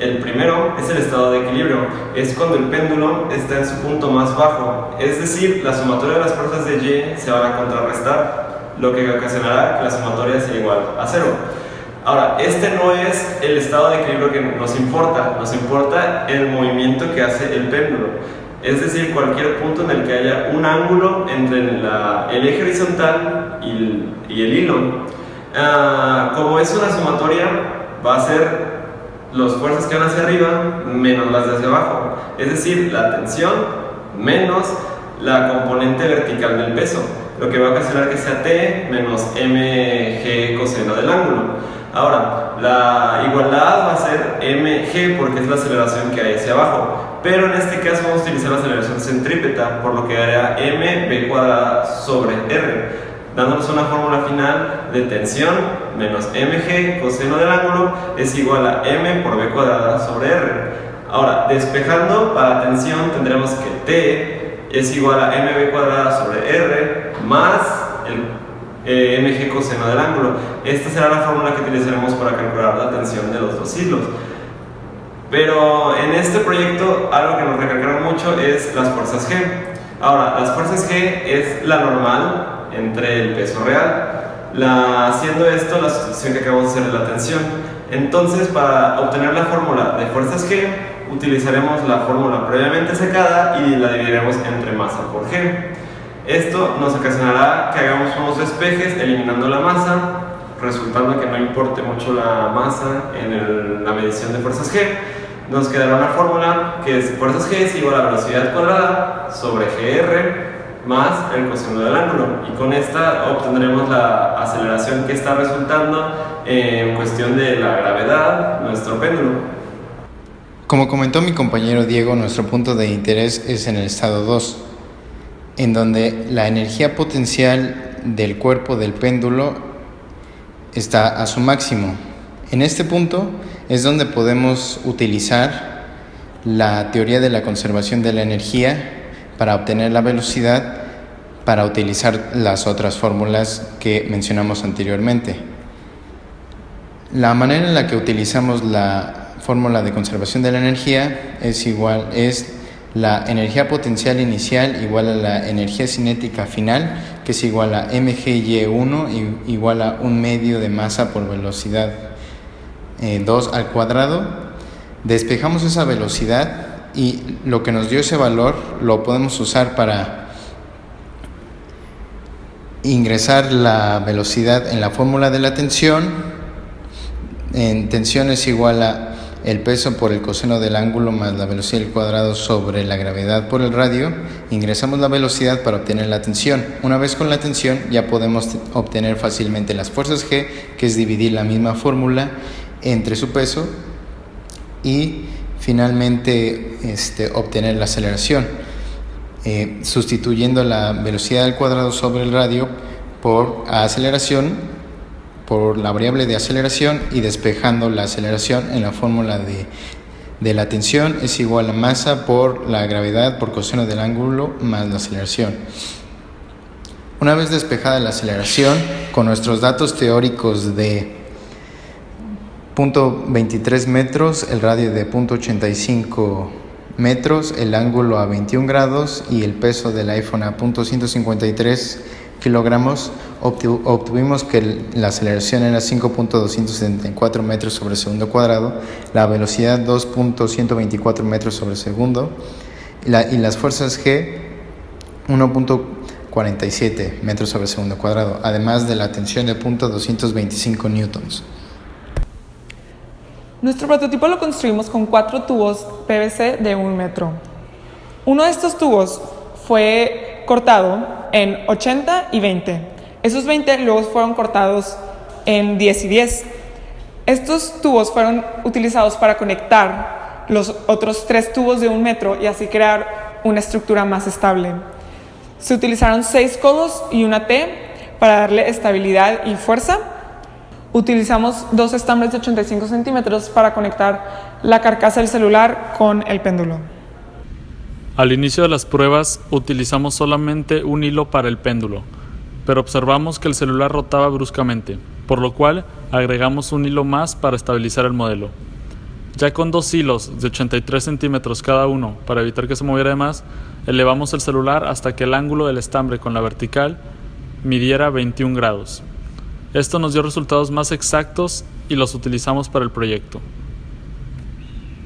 El primero es el estado de equilibrio, es cuando el péndulo está en su punto más bajo, es decir, la sumatoria de las fuerzas de Y se van a contrarrestar, lo que ocasionará que la sumatoria sea igual a 0. Ahora, este no es el estado de equilibrio que nos importa el movimiento que hace el péndulo, es decir, cualquier punto en el que haya un ángulo entre el eje horizontal y el hilo. Como es una sumatoria, va a ser las fuerzas que van hacia arriba menos las de hacia abajo, es decir, la tensión menos la componente vertical del peso, lo que va a ocasionar que sea T menos mg coseno del ángulo. Ahora, la igualdad va a ser mg porque es la aceleración que hay hacia abajo, pero en este caso vamos a utilizar la aceleración centrípeta, por lo que daría mv cuadrada sobre r, dándonos una fórmula final de tensión menos mg coseno del ángulo es igual a m por v cuadrada sobre r. Ahora, despejando para tensión tendremos que T es igual a mv cuadrada sobre r más el mg coseno del ángulo. Esta será la fórmula que utilizaremos para calcular la tensión de los dos hilos. Pero en este proyecto algo que nos recalcaron mucho es las fuerzas G. Ahora, las fuerzas G es la normal entre el peso real, haciendo esto la sustitución que acabamos de hacer de la tensión. Entonces, para obtener la fórmula de fuerzas G, utilizaremos la fórmula previamente sacada y la dividiremos entre masa por G. Esto nos ocasionará que hagamos unos despejes eliminando la masa, resultando que no importe mucho la masa en la medición de fuerzas G. Nos quedará una fórmula que es fuerzas G es igual a velocidad cuadrada sobre GR más el coseno del ángulo, y con esta obtendremos la aceleración que está resultando en cuestión de la gravedad, nuestro péndulo. Como comentó mi compañero Diego, nuestro punto de interés es en el estado 2, en donde la energía potencial del cuerpo del péndulo está a su máximo. En este punto es donde podemos utilizar la teoría de la conservación de la energía para obtener la velocidad, para utilizar las otras fórmulas que mencionamos anteriormente. La manera en la que utilizamos la fórmula de conservación de la energía es la energía potencial inicial igual a la energía cinética final, que es igual a mgY1 igual a 1 medio de masa por velocidad 2 al cuadrado. Despejamos esa velocidad y lo que nos dio ese valor lo podemos usar para ingresar la velocidad en la fórmula de la tensión. En tensión es igual a el peso por el coseno del ángulo más la velocidad al cuadrado sobre la gravedad por el radio. Ingresamos la velocidad para obtener la tensión. Una vez con la tensión ya podemos obtener fácilmente las fuerzas G, que es dividir la misma fórmula entre su peso y finalmente obtener la aceleración, sustituyendo la velocidad al cuadrado sobre el radio por aceleración, por la variable de aceleración, y despejando la aceleración en la fórmula de la tensión es igual a masa por la gravedad por coseno del ángulo más la aceleración. Una vez despejada la aceleración, con nuestros datos teóricos de 0.23 metros, el radio de 0.85 metros, el ángulo a 21 grados y el peso del iPhone a 0.153 kilogramos, obtuvimos que la aceleración era 5.274 metros sobre segundo cuadrado, la velocidad 2.124 metros sobre segundo y las fuerzas G 1.47 metros sobre segundo cuadrado, además de la tensión de 0.225 newtons. Nuestro prototipo lo construimos con 4 tubos PVC de 1 metro. Uno de estos tubos fue cortado en 80 y 20. Esos 20 luego fueron cortados en 10 y 10. Estos tubos fueron utilizados para conectar los otros 3 tubos de 1 metro y así crear una estructura más estable. Se utilizaron 6 codos y una T para darle estabilidad y fuerza. Utilizamos 2 estambres de 85 centímetros para conectar la carcasa del celular con el péndulo. Al inicio de las pruebas utilizamos solamente un hilo para el péndulo, pero observamos que el celular rotaba bruscamente, por lo cual agregamos un hilo más para estabilizar el modelo. Ya con 2 hilos de 83 centímetros cada uno, para evitar que se moviera de más, elevamos el celular hasta que el ángulo del estambre con la vertical midiera 21 grados. Esto nos dio resultados más exactos y los utilizamos para el proyecto.